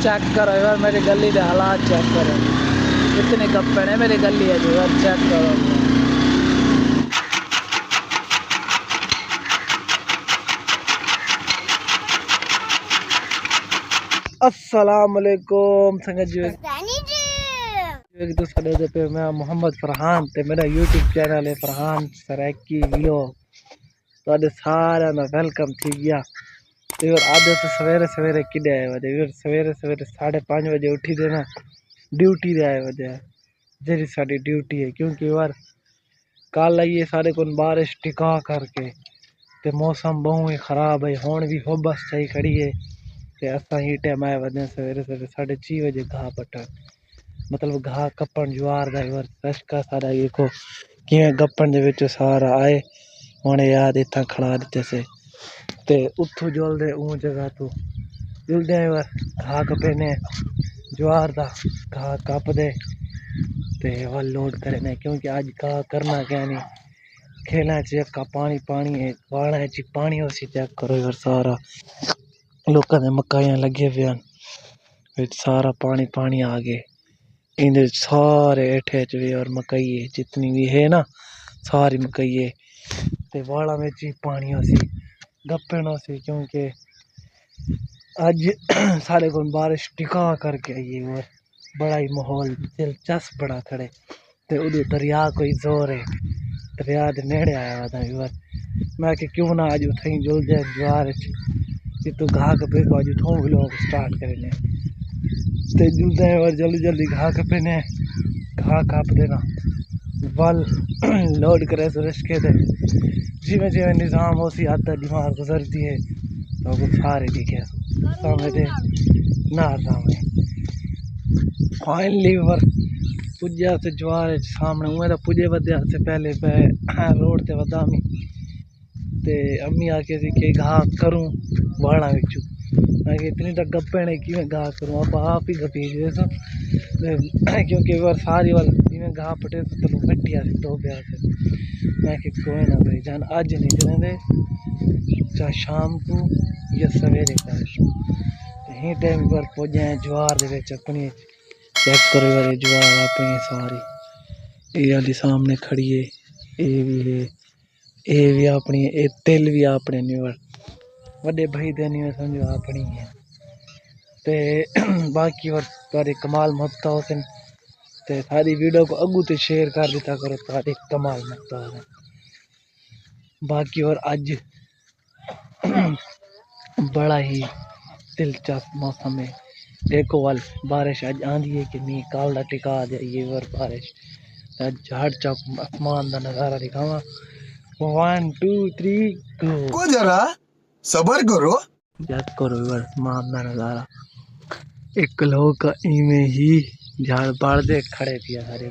Check करो यार मेरी गली के हालात चेक करो कितने गप्पड़ है मेरी गली है जो यार चेक करो। अस्सलाम वालेकुम संगत जी एक दूसरे पे मैं मोहम्मद फरहान ते मेरा यूट्यूब चैनल है फरहान सरैकी व्लॉग तो सारा मैं वेलकम थी गया तो आज तो सवेरे सवेरे किडे आए वे सवेरे सवेरे 5:30 बजे उठी देना ड्यूटी दे आए वे जी साड़ी ड्यूटी है क्योंकि यार कल आइए सारे को बारिश टिका करके ते मौसम बहुत ही खराब है हुण भी होबस सही खड़ी है ते असा ही टाइम आए वे सवेरे सवेरे 6:30 बजे घाह पट्टन मतलब घाह कप्पन ज्वार का रशका सारा ये को किवें गप्पन दे विच सारा आए हुण याद इत्थां खड़ा दिते से ते उथों जुलदे ऊ जगह तो जुलदे घाह कपे ने ज्वार का घाह कपदे ते वल लोड करे ने क्योंकि आज घाह करना क्या नहीं खेलना चेक का पानी पानी है वाणा च पानी उसी चेक करो यार सारा लोगों ने मकाइयां लगे हुए सारा पानी पानी आ गए इन सारे एठे च और मकई जितनी भी है ना सारी मकई है ते वाला में जी पानी उसी गप्पे न सी क्योंकि आज सारे को बारिश टिका करके आई है और बड़ा ही माहौल दिलचस्प बड़ा खड़े ते उधर दरिया कोई जोर है दरिया दे नेड़े आया था यार मैं कि क्यों ना आज उठे जुल जाए ज्वार कि तू घाह कपे को आज उठो व्लॉग स्टार्ट करें ते जुलते और जल्दी जल्दी घाह कपे ने घाह काप देना वल लोड करे सुरेश के दे जिमें जिमें निज़ाम हो सी आता दिमाग गुजरती है तो वो सारे दिखे सामने दे नारदा में फाइनली वर पुजा से ज्वार सामने उमें तो पुजे वध्या से पहले रोड ते वधा मी ते अम्मी आके सी के घाह करूँ वाणा बिचू मैं इतनी तक गप्पे ने कि मैं घाह करूँ अब आप ही गपी गए क्योंकि वर सारी वाल जिमें घाह पटे तो मिट्टिया से दो ब्याह से मैं कि कोई ना भाई जान अज नहीं जने दे चाहे शाम को या सवेरे कर यही टाइम पर पहुंचे ज्वार दे विच अपनी चेक करो यार ज्वार अपनी सारी ये वाली सामने खड़ी है ये भी है ये भी अपनी ये तिल भी अपने निवड़ वड्डे भाई देनी में समझो अपनी है ते बाकी और तारे कमाल मुफ्ता होसन ते सारी वीडियो को अगू ते शेयर कर दिता करो तारे कमाल मुफ्ता होसन बाकी और आज बड़ा ही दिलचस्प मौसम है देखो वाल बारिश आज आंधी है कि नहीं काल दा टिका जाइए और बारिश झाड़ चौक आसमान का नज़ारा दिखावा 1 2 3 गो जरा सबर करो याद करो यार आसमान का नज़ारा एक लोग का इमें ही झाड़ बाढ़ दे खड़े थे सारे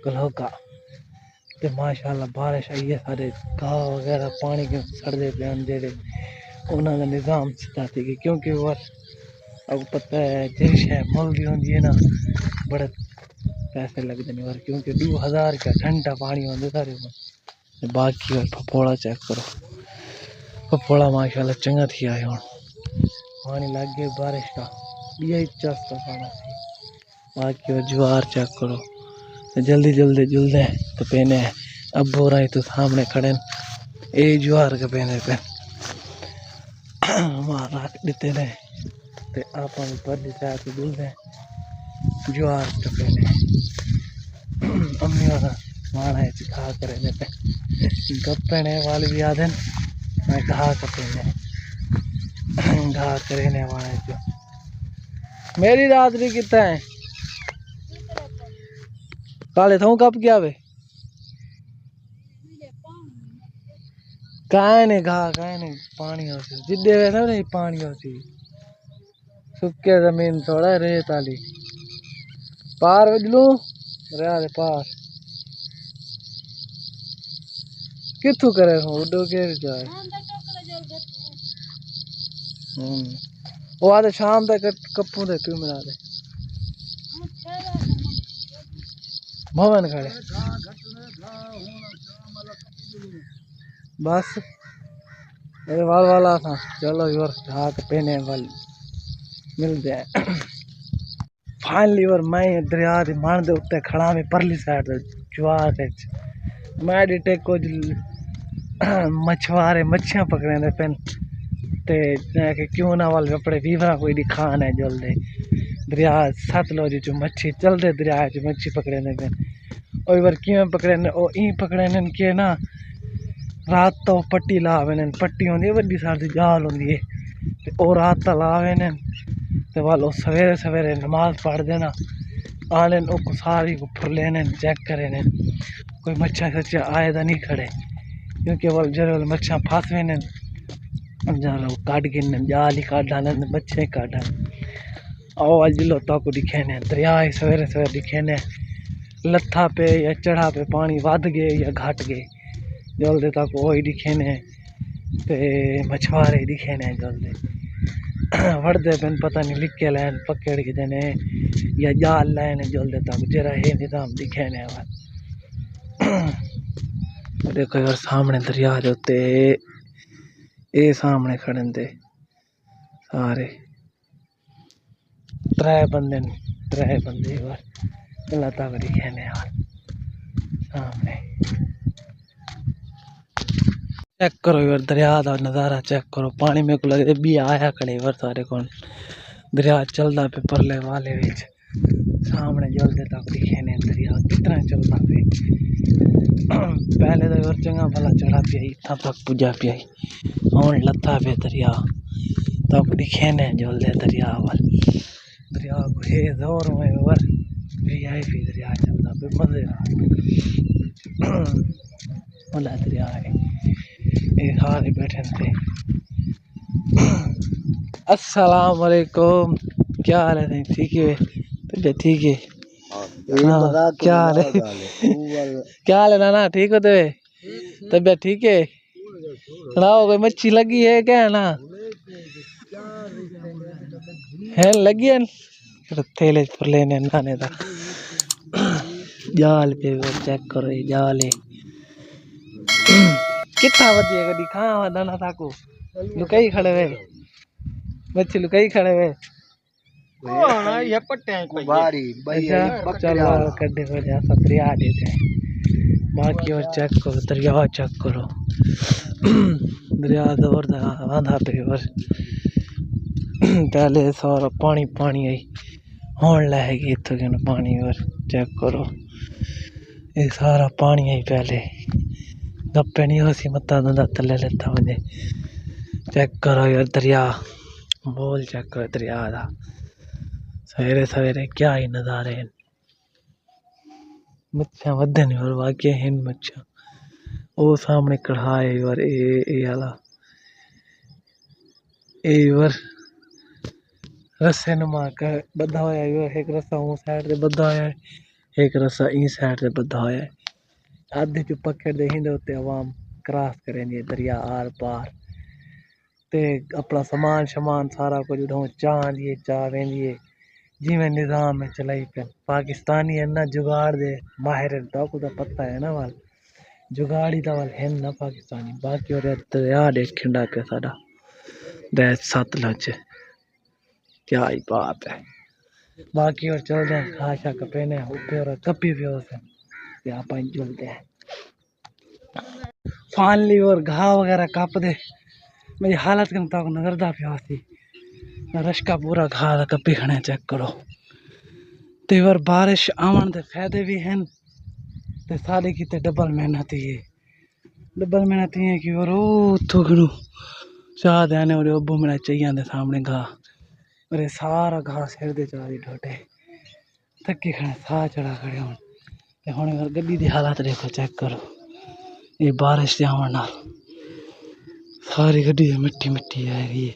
कलो का ते माशाल्लाह बारिश आई है सारे घाह वगैरह पानी के सड़ते पे जेड़े उन्होंने निज़ाम सीधा थी क्योंकि वो अब पता है जिस है मुल भी होंगी है ना बड़े पैसे लगते नहीं और क्योंकि 2000 का घंटा पानी होंगे सारे में बाकी और पपौड़ा चेक करो पपौड़ा माशाल्लाह चंगा थी आए हूँ पानी लग गए बारिश का यही चस्का पाना सी बाकी और ज्वार चेक करो तो जल्दी जल्दी जुलदे तो पहने अब हो रहा है तो सामने खड़े ए ज्वार के पहने पे हमारा देते ने ते आप पर दिशा के जुलदे ज्वार के पहने अम्मी वाला माना है खा करे ने पे गप्पे ने वाले भी आदन मैं घा कपे घा करे ने वाले जो मेरी रात्रि कितना है काले था कब क्या वे काहे ने घा काहे ने पानी होती जिद्दे वे ना नहीं पानी होती सुक्के जमीन थोड़ा रेत आली पार बजलू रे पार किथू करे उडो के जाए वो आते शाम तक कप्पू दे तू मिला दे भवन खड़े बस मेरे वाल वाला था चलो यार घाट पहने वाली मिलते हैं। फाइनली और मैं दरिया के मान के उत्ते खड़ा में परली साइड ज्वार मैं डिटे कुछ मछुआरे मच्छियां पकड़े पेन ते कि क्यों ना वाल अपने वीवरा कोई दिखान है जल्दी दरिया सतलुज जो मच्छी चलते दरिया च मच्छी पकड़े ने पेन और बार किवें पकड़े ने ओ ई पकड़े ने कि ना रात तो पट्टी लावे ने पट्टी होंदी वड्डी सारी जाल होंदी है ते ओ रात ता लावे ने ते वाल ओ सवेरे सवेरे नमाज पढ़दे ना आने ओ सारी को फुरले ने चेक करे ने कोई मच्छा सच्चा आए दा नहीं खड़े क्योंकि वाल जरे मच्छा फंसवे ने जाल काट के जाल ही काटा ने बच्चे काटा आओ आज लो तक दिखे ने दरिया सवेरे सवेरे दिखे ने लत्था पे या चढ़ा पे पानी वध गए या घट गए जल्दी तक वही दिखे ने ते मछुआरे दिखे ने जल्दी वड़ते पेन पता नहीं लिखे लैन पकड़ के देने या जाल लैन जल्दी तक जरा ये निजाम दिखे ने देखो यार सामने दरिया जो ते ये सामने खड़े थे सारे त्रै बंदे यार अल्लाह तक दिखे ने यार सामने चेक करो यार दरिया का नज़ारा चेक करो पानी में को लगे भी आया खड़े यार सारे कौन दरिया चलता पे परले वाले विच सामने जल्दे तक दिखे ने दरिया कितना चलता पे पहले तो यार चंगा भला चढ़ा पिया इतना तक पुजा पिया हूँ लत्था पे दरिया तक दिखे ने जल्दे दरिया वाल दरिया को हे जोर में वर VIP दरिया चलता पे मजे वाला दरिया है ये सारे बैठे थे। अस्सलाम वालेकुम क्या हाल है ठीक है तबीयत ठीक है हाँ, क्या हाल है क्या हाल है नाना ठीक हो तबीयत ठीक है सुनाओ कोई मच्छी लगी है क्या ना है लगी है थैले पर लेने नाने दा जाल पे चेक करो ये जाल है कितना बजे कभी कहाँ दाना था को लुकाई खड़े हुए मच्छी लुकाई खड़े हुए ये पट्टे को बारी चलो कड्डे हो जा दरिया देते हैं बाकी और चेक करो दरिया चेक करो दरिया जोर आंधा पे और पहले सारा पानी पानी आई होने लगेगी इतों के पानी और चेक करो ये सारा पानी आई पहले गप्पे नहीं हो सी मत्ता धंधा तले लेता मुझे चेक करो यार दरिया बोल चेक करो दरिया का सवेरे सवेरे क्या ही नज़ारे हैं मच्छा वधे नहीं और बाकी हैं मच्छा वो सामने कढ़ाए और ये वाला ये रस्से नुमा का बधा होया एक रस्सा उस साइड से बधा होया एक रस्सा ई साइड से बधा होया आधे जो पकड़ दे हिंदे उत्ते आवाम क्रॉस करेंदी दरिया आर पार ते अपना सामान शमान सारा कुछ उधों चाह दिए चाह वेंदी जिमें निज़ाम में चलाई पे पाकिस्तानी है ना जुगाड़ दे माहिर तो पता है ना वाल जुगाड़ी तो वाल है ना पाकिस्तानी बाकी और दरिया देखा पे साडा दे सतलुज क्या ही बात है बाकी और चलते हैं खा शा कपेने ऊपर कपी भी हो से आप चलते हैं फानली और घा वगैरह कप दे मेरी हालत कम तक नजरदा पिया सी रश का पूरा घा कपी खने चेक करो ते और बारिश आवन दे फायदे भी हैं ते सारी की डबल मेहनत ही है कि और उतो खड़ू चाह देने और अबू मेरा चाहिए दे सामने घा अरे सारा घा सिर दे चारी ढोटे थकी खड़े साह चढ़ा खड़े हुन गड्डी की हालत देखो चेक करो ये बारिश के आवन नाल सारी गड्डी मिट्टी मिट्टी आ गई है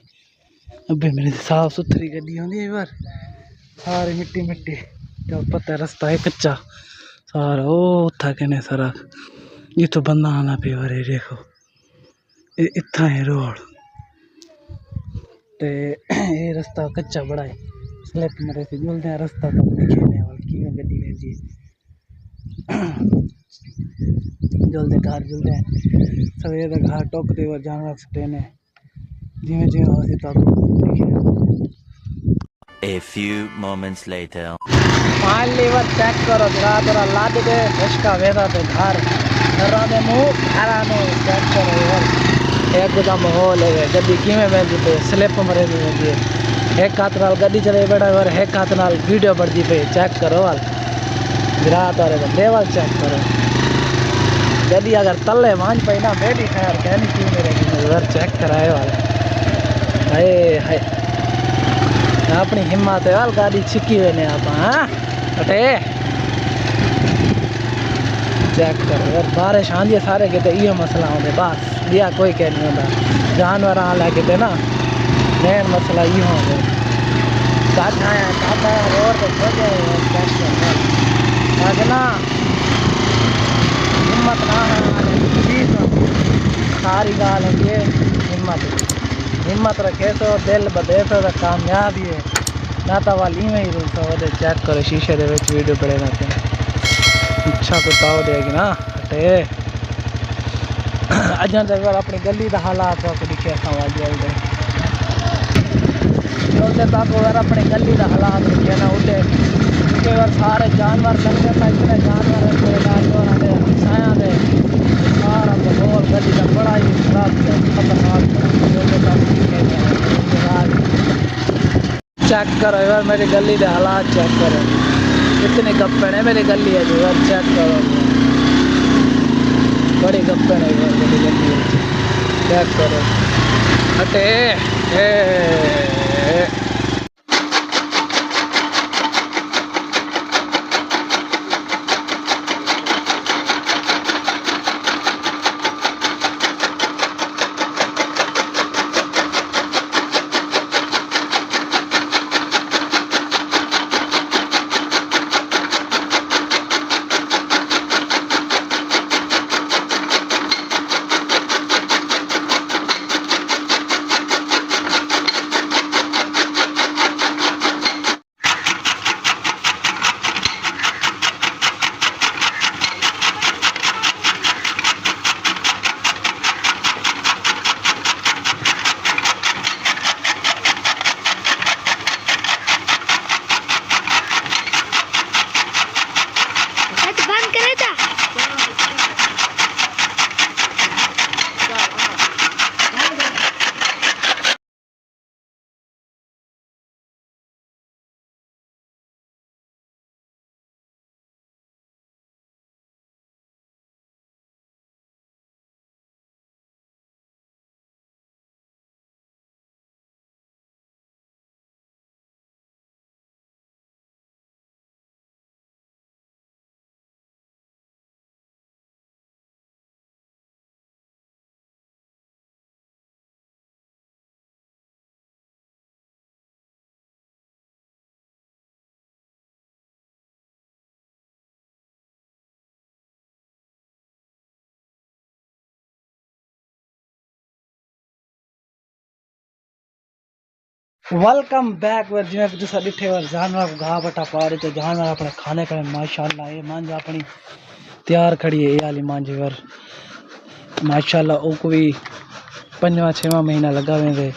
अबे मेरी साफ सुथरी गड्डी होंदी है बार सारी मिट्टी मिट्टी जब पता रास्ता है कच्चा सारा ओ उथा कने सारा जितो बंदा आना पे और देखो इतना है रोड ते ये रास्ता कच्चा बड़ा है स्लिप मरे से जुलते हैं रास्ता तो दिखेने वाली की गड्डी वेंदी जल्दी घर जुलते हैं सवेरे घर टोकते और जानवर सटेने जिमें जिमें होती तक दिखे A few moments later. Finally वर चेक करो जरा जरा लाद दे इसका वेदा पे घर जरा दे मुंह घरानो चेक करो यार एक गुदा माहौल है गड्डी किवें वेंदी पे स्लिप मरे दी वेंदी है एक हाथ नाल गड्डी चले बैठा और एक हाथ नाल वीडियो बढ़दी पे चेक करो वाल जरा तारे बंदे वाल चेक करो गड्डी अगर तले वांज पे ना बैठी खैर कहनी क्यों मेरे की वर चेक कराए वाल हाय हाय अपनी हिम्मत है वाल गाड़ी छिकी वेने आप हां अटे चेक करो यार बारिश आंदी सारे किते ये मसला होंदे बस दिया कोई कह नहीं होंदा जानवर आ लगे ना मेन मसला ये होंदे काटा रोड पे खोजे चेक करो अगला हिम्मत ना है सारी गाल है ये हिम्मत रखे तो दिल बदे तो कामयाबी है ना तो वाली में ही रूल सा चेक करो शीशे दे विच वीडियो बड़े ना इच्छा को ताव देगी ना ते अजन तक अपनी गली का हालात को दिखे समाज जाए उसे तक अगर अपनी गली का हालात दिखे ना उसे अगर सारे जानवर लंघे ना इतने जानवर साया दे सारा माहौल गली का बड़ा ही खतरनाक चेक करो यार मेरी गली के हालात चेक करो कितने गप्पन है मेरी गली है जो यार चेक करो बड़ी गप्पन है यार मेरी गली चेक करो हटे वेलकम बैक वर जिवें कि तुसां ॾिठे वर जानवर को घाह बटा पाड़ी ते जानवर अपने खाने करे माशाल्लाह ये मांझ अपनी तैयार खड़ी है ये वाली मांझ वर माशाल्लाह ओ कोई 5वां 6वां महीना लगा वेंदे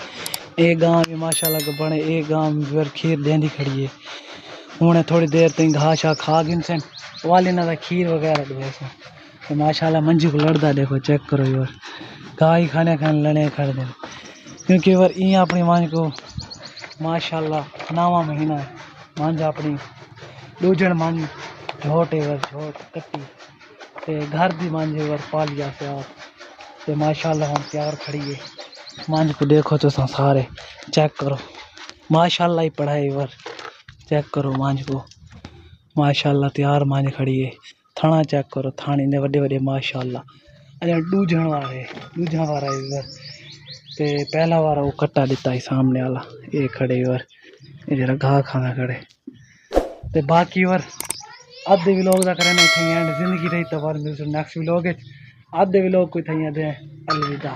ए गांव भी माशाल्लाह को बने ए गांव वर खीर देंदी खड़ी है हुणे थोड़ी देर तई घाह शा खा गिनसन वाली ना खीर वगैरह दे तो माशाल्लाह मंजी को लड़दा देखो चेक करो यार घाह ही खाने लड़े खड़ दे क्योंकि वर ई अपनी मांझ को माशाल्लाह 9वां महीना मांझ अपनी दूजन मांझ झोट वर झोट कट्टी ते घर दी मांझ वर पालिया से ते माशाल्लाह हम तैयार खड़ी है मांझ को देखो तो सारे चेक करो माशाल्लाह ही पढ़ाई वर चेक करो मांझ को माशाल्लाह तैयार मांझ खड़ी है थाना चेक करो थाने ने वड्डे वड्डे माशाल्लाह अरे दूजन वाला वर ते पहला वारा वो कट्टा दिता है सामने वाला ये खड़े वर ये जरा घाह खाना खड़े ते बाकी वर आधे व्लॉग दा करना इत्थे एंड जिंदगी रही तो बार मिलते नेक्स्ट व्लॉग आधे व्लॉग कोई थैया दे अलविदा।